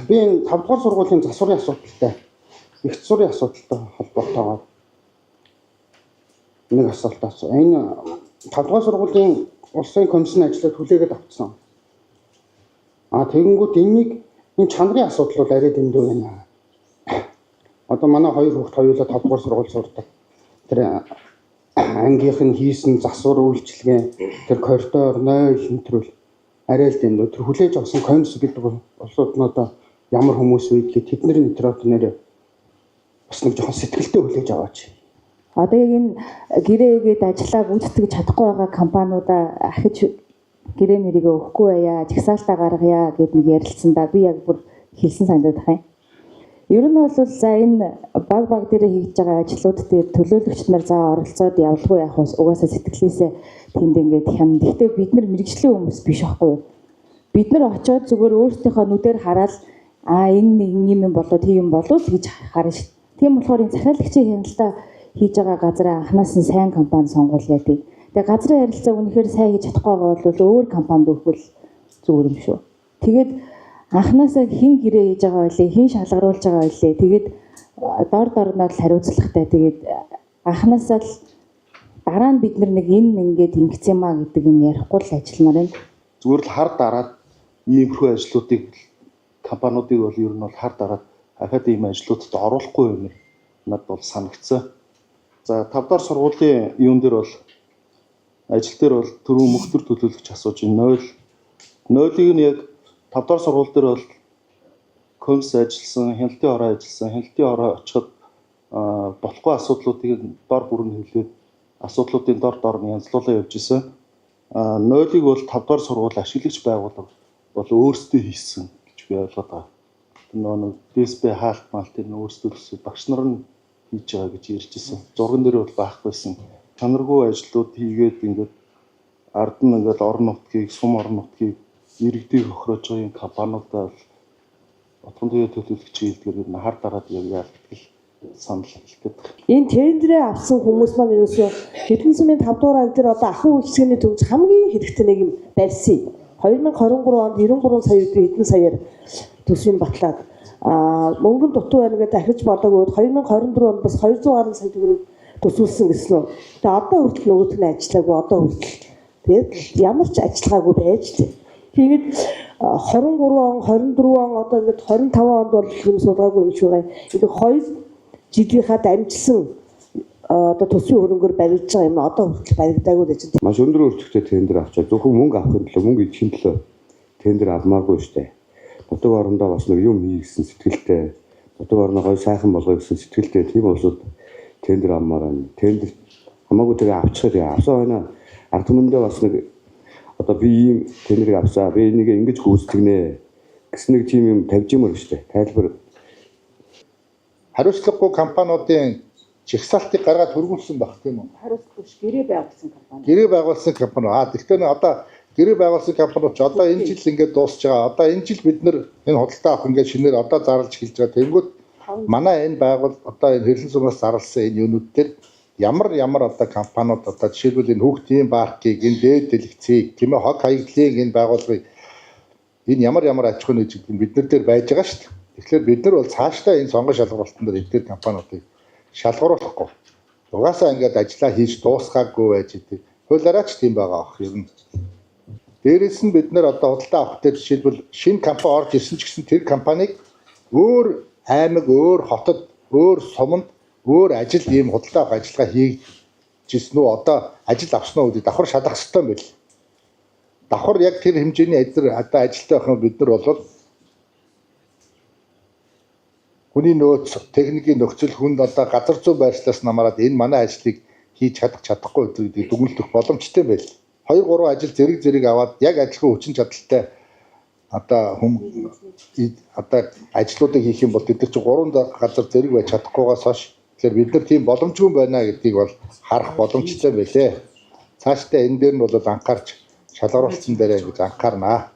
Би энэ 5 дугаар сургуулийн засварын асуудалтай, их засварын асуудалтай холбоотойгоор нэг асуулт асуу. Энэ 5 дугаар сургуулийн улсын комиссийн ажлыг хүлээгээд авцсан. Тэгэнгүүт энэ чанарын асуудал бол арай дэндүү байна. Одоо манай хоёр хүүхд хоёулаа 5 дугаар сургууль сурдаг. Тэр ангийнх нь хийсэн засвар үйлчилгээ, тэр коридор, нойл энтрүүл арай л дэндүү. Тэр хүлээж авсан комисс гэдэг улсууд нь одоо ямар хүмүүс вэ гэхэд тэдний нэтрот нэр бас нэг жоохон сэтгэлтэй хүлээж аваач. Одоо яг энэ гэрээгээд ажиллаа гүйцэтгэж чадахгүй байгаа компаниудаа ахиж гэрээ нэрийг өгөхгүй байя, жагсаалтаа гаргая гэд нэг ярилцсан да. Би яг бүр хэлсэн санагдах юм. Ер нь бол за энэ баг дээр хийж байгаа ажлууд дээр төлөөлөгч нар за оролцоод явуулгүй явах угаасаа сэтгэлээсээ тэнд ингээд хям. Гэхдээ бид нар мэрэгжлийн хүмүүс биш байхгүй юу? Бид нар очиод зүгээр өөрсдийнхөө нүдээр хараад энэ юм болоо тийм болов гэж харна шүү. Тийм болохоор энэ захиалагчийн хяналтаа хийж байгаа газраа анханаас нь сайн компани сонгуулъя гэдэг. Тэгээ газрын харилцаа үнэхээр сайн хийж чадахгүй байгаа бол өөр компанид өгвөл зүгээр юм шүү. Тэгээд анханасаа хэн гэрээ хийж байгаа байлээ, хэн шалгаруулж байгаа байлээ. Тэгээд дор нь л хариуцлагатай. Тэгээд анханасаа л дараа нь бид нэг энэ ингээд ингэц юм а гэдэг юм ярихгүй л ажилламаар байна. Зүгээр л хар дараад иймэрхүү ажлуудыг компаниудыг бол ер нь бол хар дараад дахиад ийм ажлуудад оруулахгүй юм надад бол санагдсан. За 5 дахь сургуулийн юун дээр бол ажил дээр бол түрүү мөхтөр төлөөлөгч асууж байна. Нойлыг нь яг 5 дахь сургууль дээр бол комисс ажилласан, хяналтын ороо ажилласан, хяналтын ороо очиход болохгүй асуудлуудыг дор бүрэн хэмлээд асуудлуудын дор нь янзлуулаа явж исэн. Нойлыг бол 5 дахь сургууль ашиглагч байгууллага бол өөрсдөө хийсэн гэж би ойлгоод байгаа. Нэг ДСБ хаалт малтын өөрсдөө багш нар нь хийж байгаа гэж ярьж исэн. Зурган дээр бол байхгүйсэн. Чанаргүй ажлууд хийгээд ингээд ард нь ингээд орон нутгийг, сум орон нутгийг иргэдийг хохироож байгаа юм компаниудаа утган төвийн төлөөлөгч хийлдгээр хар дараад явъя гэж санал хэлдэг. Энэ тендерээ авсан хүмүүс маань ерөөсөө хэдэн сумын 5 дугаар ан дээр одоо ахуй үйлчлэгээний төвч хамгийн хэрэгтэй нэг юм барьсан. 2023 онд 93 сая хэдэн саяар төсвийг батлаад мөнгөнд дутуу байна гэдэг ахиж болоог 2024 онд бас 200 гаруй сая төгрөг төсвөлсөн гэсэн үү. Тэгээ одоо хүртэл нөгөөх нь ажиллаагүй одоо хүртэл тэгээд ямар ч ажиллагаагүй байж тээ. Тэгээд 23 он 24 он одоо ингээд 25 онд бол юм судгаагүй юм шиг байна. Энэ хоёр жилийнхаа дамжсан одоо төсвийн хөрөнгөөр барилж байгаа юм одоо хүртэл баригдаагүй гэж байна. Маш өндөр өртөгтэй тендер авчаа. Зөвхөн мөнгө авахын төлөө, мөнгө идэхин төлөө тендер алмааргүй шүү дээ. Нутаг орондоо бас нэг юм хий гэсэн сэтгэлтэй, нутаг орноо гоё сайхан болгоё гэсэн сэтгэлтэй тийм улсууд тендер авмаар байна. Тендер хамаагүй тэгээ авчихад авсан байна. Ард түмэндээ бас нэг одоо би ийм тендерийг авсаа, би энийг ингэж гүйцэтгэнэ гэсэн нэг тийм юм тавьж юмэр шүү дээ. Тайлбар. Хариуцлагагүй компаниудын жагсаалтыг гаргаад хөргүүлсэн баг тийм үү? Хариуцлагагүй гэрээ байгуулсан компани. Гэрээ байгуулсан компани. Тэгтээ одоо гэрээ байгуулсан компаниуд ч одоо энэ жил ингээд дуусж байгаа. Одоо энэ жил бид нэр энэ худалдаа авах ингээд шинээр одоо зарлж эхэлж байгаа. Тэнгүүд манай энэ байгуул одоо энэ хэрлэн сумаас зарласан энэ юунууд дээр ямар одоо компаниуд одоо жишээлбэл энэ хүүхдийн паркийг, энэ дээд дэлгэцийг, тийм ээ хог хаягдлын энэ байгууллагыг энэ ямар аж ахуйн нэгжид бид нар дээр байж байгаа шүү дээ. Тэгэхээр бид нар бол цаашдаа энэ сонгон шалгуулалтын дээр эдгээр компаниудыг шалгуулахгүй. Угаасаа ингээд ажиллаа хийж дуусгаагүй байж идэг. Хуулиараач тийм байгаа ах ер нь. Дээрээс нь бид нар одоо худалдаа авах дээр жишээлбэл шинэ компани орж ирсэн ч гэсэн тэр компанийг өөр аймаг, өөр хотод, өөр суманд, өөр ажил ийм худалдаа авах ажиллагаа хийжсэн үү одоо ажил авсан уу гэдэг давхар шалгах хэрэгтэй юм байл. Давхар яг тэр хэмжээний одоо ажилтай байх нь бид нар бол хүний нөөц, техникийн нөхцөл хүнд одоо газар зүйн байршлаас намаараад энэ манай ажлыг хийж чадахгүй гэдгийг дүгнэлтэх боломжтой байл. 2-3 ажил зэрэг аваад яг адилхан хүчин чадалтай одоо одоо ажлуудыг хийх юм бол тэд нар чи 3 газар зэрэг байж чадахгүйгаас хойш тэгэхээр бид нар тийм боломжгүй байна гэдгийг бол харах боломжтой байлээ. Цаашдаа энэ дээр нь бол анхаарч шалгаруулсан дээрээ гэж анхаарнаа.